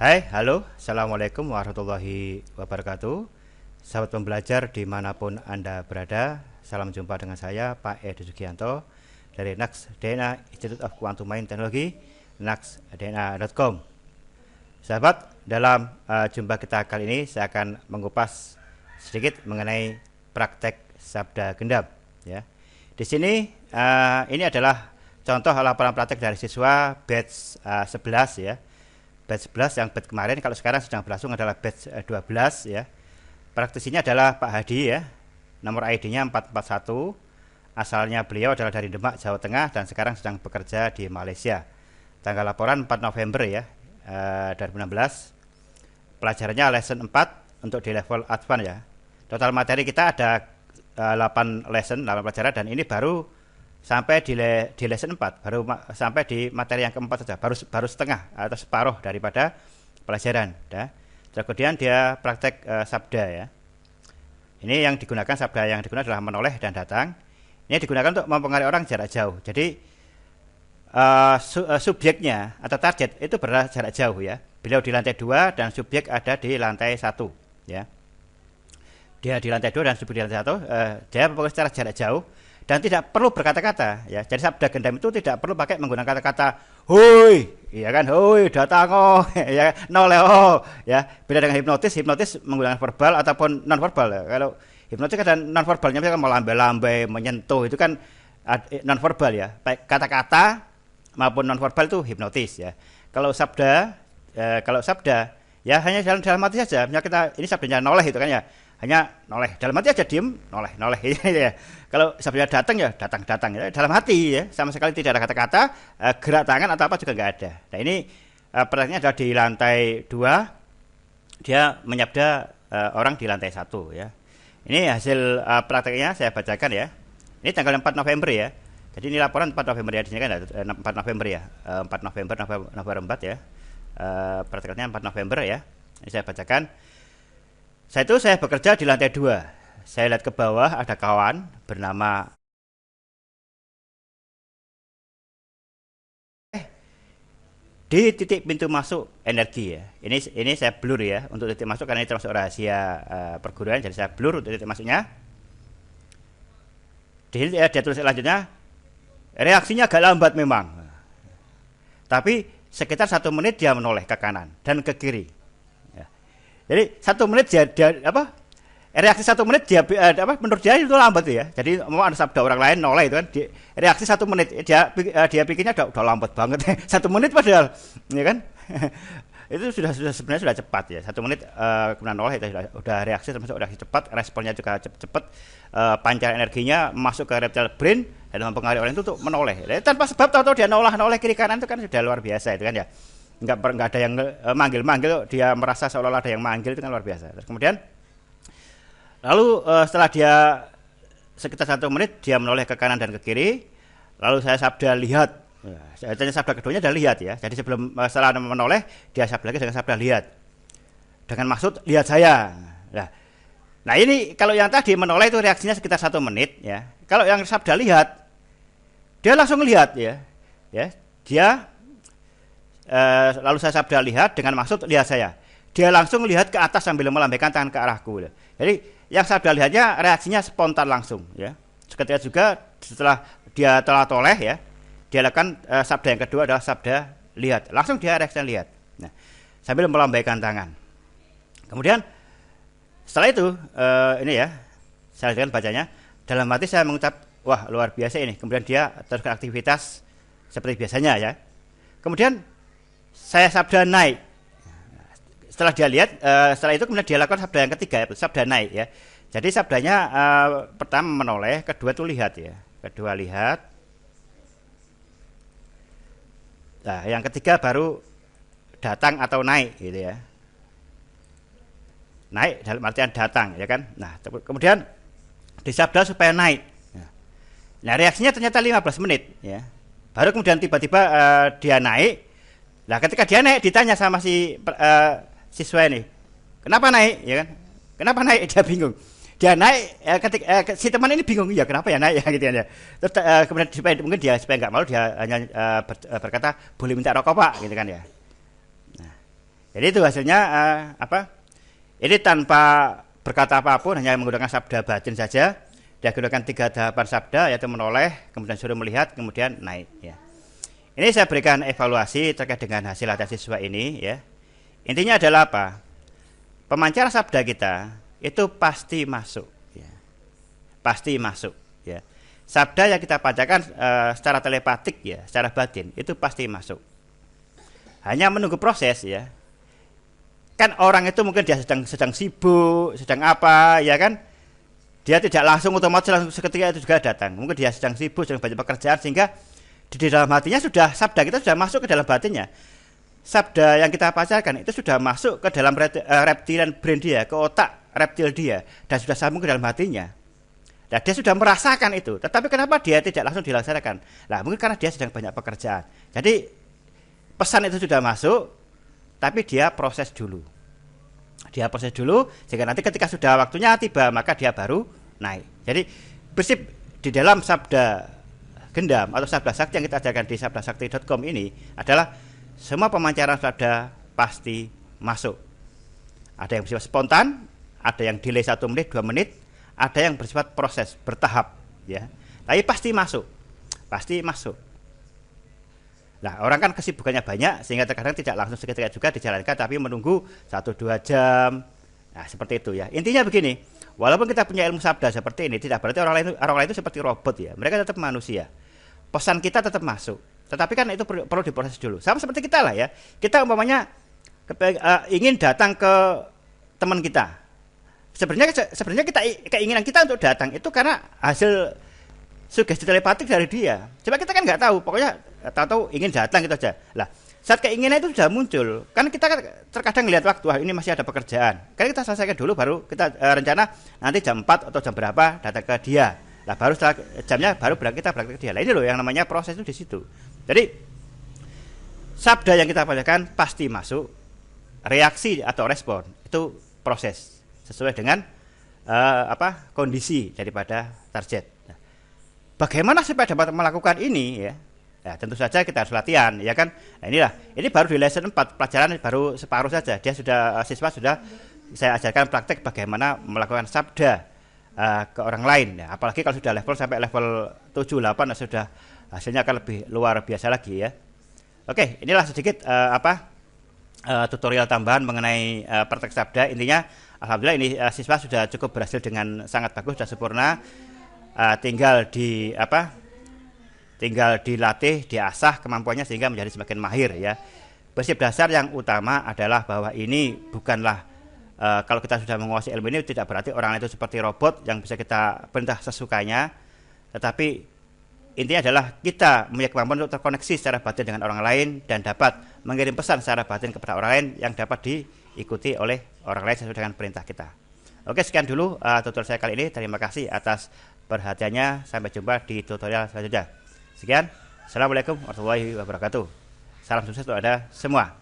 Hai, halo, Assalamualaikum warahmatullahi wabarakatuh. Sahabat pembelajar dimanapun Anda berada, salam jumpa dengan saya Pak Edi Sugianto dari NAX DNA Institute of Quantum Mind Technology, naxdna.com. Sahabat, dalam jumpa kita kali ini saya akan mengupas sedikit mengenai praktek sabda gendam. Ya, di sini ini adalah contoh laporan praktek dari siswa batch 11 ya. Batch 11 yang batch kemarin, kalau sekarang sedang berlangsung adalah batch 12 ya. Praktisinya adalah Pak Hadi ya. Nomor ID-nya 441. Asalnya beliau adalah dari Demak, Jawa Tengah dan sekarang sedang bekerja di Malaysia. Tanggal laporan 4 November ya, 2016. Pelajarannya lesson 4 untuk di level advance ya. Total materi kita ada 8 lesson, 8 pelajaran, dan ini baru sampai di lesson 4, baru sampai di materi yang keempat saja, baru setengah atau separuh daripada pelajaran ya. Kemudian dia praktek sabda ya. Ini yang digunakan, sabda yang digunakan adalah menoleh dan datang. Ini digunakan untuk mempengaruhi orang jarak jauh. Jadi subjeknya atau target itu berada jarak jauh ya. Beliau di lantai 2 dan subjek ada di lantai 1 ya. Dia di lantai 2 dan subjek di lantai 1, dia berfokus secara jarak jauh dan tidak perlu berkata-kata ya. Jadi sabda gendam itu tidak perlu pakai menggunakan kata-kata hoi, ya kan, hoi datang oh ya, noleh oh ya. Beda dengan hipnotis menggunakan verbal ataupun non verbal ya. Kalau hipnotis kan non verbalnya misalkan melambai-lambai, menyentuh, itu kan non verbal ya. Baik kata-kata maupun non verbal itu hipnotis ya. Kalau sabda ya hanya dalam hati saja. Misalnya kita ini sabdanya noleh itu kan ya, hanya noleh dalam hati aja, diem noleh ya. Kalau sabdanya datang ya datang ya, dalam hati ya, sama sekali tidak ada kata-kata, gerak tangan atau apa juga nggak ada. Nah ini prakteknya adalah di lantai 2, dia menyabda orang di lantai 1 ya. Ini hasil prakteknya saya bacakan ya. Ini tanggal 4 November ya. Jadi ini laporan 4 November ya, di sini kan ada 4 November ya, 4 November 4 ya. Prakteknya 4 November ya. Ini saya bacakan. Saya bekerja di lantai 2. Saya lihat ke bawah, ada kawan bernama di titik pintu masuk energi ya. Ini saya blur ya untuk titik masuk karena ini termasuk rahasia perguruan, jadi saya blur untuk titik masuknya. Dia tulis selanjutnya, reaksinya agak lambat memang, tapi sekitar 1 menit dia menoleh ke kanan dan ke kiri. Jadi 1 menit dia reaksi 1 menit dia menurut dia itu lambat ya. Jadi mau ada sabda orang lain noleh itu kan, reaksi 1 menit dia pikirnya udah lambat banget 1 menit padahal ya kan. Itu sebenarnya sudah cepat ya, 1 menit kemudian noleh itu sudah reaksi, termasuk reaksi cepat, responnya juga cepat, pancaran energinya masuk ke reptile brain dan mempengaruhi orang itu untuk menoleh. Tanpa sebab tahu dia noleh kiri kanan itu kan sudah luar biasa itu kan ya. Enggak ada yang manggil, dia merasa seolah-olah ada yang manggil, itu kan luar biasa. Terus kemudian lalu setelah dia sekitar 1 menit dia menoleh ke kanan dan ke kiri, lalu saya sabda lihat. Saya sabda keduanya adalah lihat ya. Jadi sebelum setelah menoleh dia sabda lagi dengan sabda lihat, dengan maksud lihat saya. Nah ini kalau yang tadi menoleh itu reaksinya sekitar 1 menit ya. Kalau yang sabda lihat, dia langsung lihat ya. Dia lalu saya sabda lihat dengan maksud lihat saya. Dia langsung lihat ke atas sambil melambaikan tangan ke arahku. Jadi yang sabda lihatnya reaksinya spontan langsung ya. Seketika juga setelah dia telah toleh ya, dia lakukan sabda yang kedua adalah sabda lihat. Langsung dia reaksi lihat. Nah, sambil melambaikan tangan. Kemudian setelah itu ini ya, saya lanjutkan bacanya. Dalam hati saya mengucap, wah luar biasa ini. Kemudian dia teruskan aktivitas seperti biasanya ya. Kemudian saya sabda naik. Setelah dia lihat, setelah itu kemudian dia lakukan sabda yang ketiga, sabda naik ya. Jadi sabdanya pertama menoleh, kedua itu lihat ya. Kedua lihat. Nah, yang ketiga baru datang atau naik gitu ya. Naik dalam artian datang ya kan. Nah, kemudian disabda supaya naik. Nah, reaksinya ternyata 15 menit ya. Baru kemudian tiba-tiba dia naik. Nah, ketika dia naik ditanya sama si siswa ini, kenapa naik ya kan? Kenapa naik? Dia bingung. Dia naik ketika si teman ini bingung ya kenapa ya naik ya gitu ya. Terus kemudian mungkin dia supaya nggak malu dia hanya berkata boleh minta rokok Pak gitu kan ya. Nah, Jadi itu hasilnya apa? Ini tanpa berkata apapun, hanya menggunakan sabda batin saja. Dia gunakan 3 tahapan sabda, yaitu menoleh, kemudian suruh melihat, kemudian naik. Ya. Ini saya berikan evaluasi terkait dengan hasil latihan siswa ini. Ya. Intinya adalah apa? Pemancaran sabda kita itu pasti masuk. Ya. Pasti masuk. Ya. Sabda yang kita pancarkan secara telepatik, ya, secara batin, itu pasti masuk. Hanya menunggu proses, ya. Kan orang itu mungkin dia sedang sibuk, sedang apa, ya kan? Dia tidak langsung otomatis langsung seketika itu juga datang. Mungkin dia sedang sibuk, sedang banyak pekerjaan, sehingga di dalam hatinya sudah sabda kita sudah masuk ke dalam batinnya. Sabda yang kita pancarkan itu sudah masuk ke dalam reptilian brain dia, ke otak reptil dia, dan sudah sambung ke dalam hatinya. Nah, dia sudah merasakan itu. Tetapi kenapa dia tidak langsung dilaksanakan? Nah, mungkin karena dia sedang banyak pekerjaan. Jadi pesan itu sudah masuk, tapi dia proses dulu. Dia proses dulu, sehingga nanti ketika sudah waktunya tiba, maka dia baru naik. Jadi prinsip di dalam sabda gendam atau sabda sakti yang kita ajarkan di sabdasakti.com ini adalah semua pemancaran sabda pasti masuk. Ada yang bersifat spontan, ada yang delay 1 menit, 2 menit, ada yang bersifat proses, bertahap, ya. Tapi pasti masuk. Pasti masuk. Nah, orang kan kesibukannya banyak sehingga terkadang tidak langsung seketika juga dijalankan, tapi menunggu 1-2 jam. Nah, seperti itu ya. Intinya begini, walaupun kita punya ilmu sabda seperti ini, tidak berarti orang lain itu seperti robot ya. Mereka tetap manusia. Pesan kita tetap masuk. Tetapi kan itu perlu diproses dulu. Sama seperti kita lah ya. Kita umpamanya ingin datang ke teman kita. Sebenarnya keinginan kita untuk datang itu karena hasil sugesti telepatik dari dia. Coba kita kan nggak tahu, pokoknya tahu ingin datang gitu aja. Lah, saat keinginan itu sudah muncul, kan kita terkadang lihat waktu, ini masih ada pekerjaan. Kan kita selesaikan dulu, baru kita rencana nanti jam 4 atau jam berapa datang ke dia. Lah, baru setelah jamnya baru kita berangkat ke dia. Lah, ini loh yang namanya proses itu di situ. Jadi sabda yang kita bacakan pasti masuk, reaksi atau respon itu proses sesuai dengan kondisi daripada target. Bagaimana supaya dapat melakukan ini ya? Ya, tentu saja kita harus latihan, ya kan? Nah, ini baru di lesson 4, pelajaran baru separuh saja. Siswa sudah saya ajarkan praktek bagaimana melakukan sabda ke orang lain. Ya, apalagi kalau sudah sampai level 7, 8 sudah hasilnya akan lebih luar biasa lagi ya. Oke, inilah sedikit tutorial tambahan mengenai praktek sabda. Intinya, alhamdulillah ini siswa sudah cukup berhasil dengan sangat bagus dan sempurna. Tinggal dilatih, diasah kemampuannya sehingga menjadi semakin mahir ya. Prinsip dasar yang utama adalah bahwa ini bukanlah kalau kita sudah menguasai ilmu ini tidak berarti orang itu seperti robot yang bisa kita perintah sesukanya, tetapi intinya adalah kita memiliki kemampuan untuk terkoneksi secara batin dengan orang lain dan dapat mengirim pesan secara batin kepada orang lain yang dapat diikuti oleh orang lain sesuai dengan perintah kita. Oke, sekian dulu tutorial saya kali ini. Terima kasih atas perhatiannya. Sampai jumpa di tutorial selanjutnya. Sekian. Assalamualaikum warahmatullahi wabarakatuh. Salam sukses untuk Anda semua.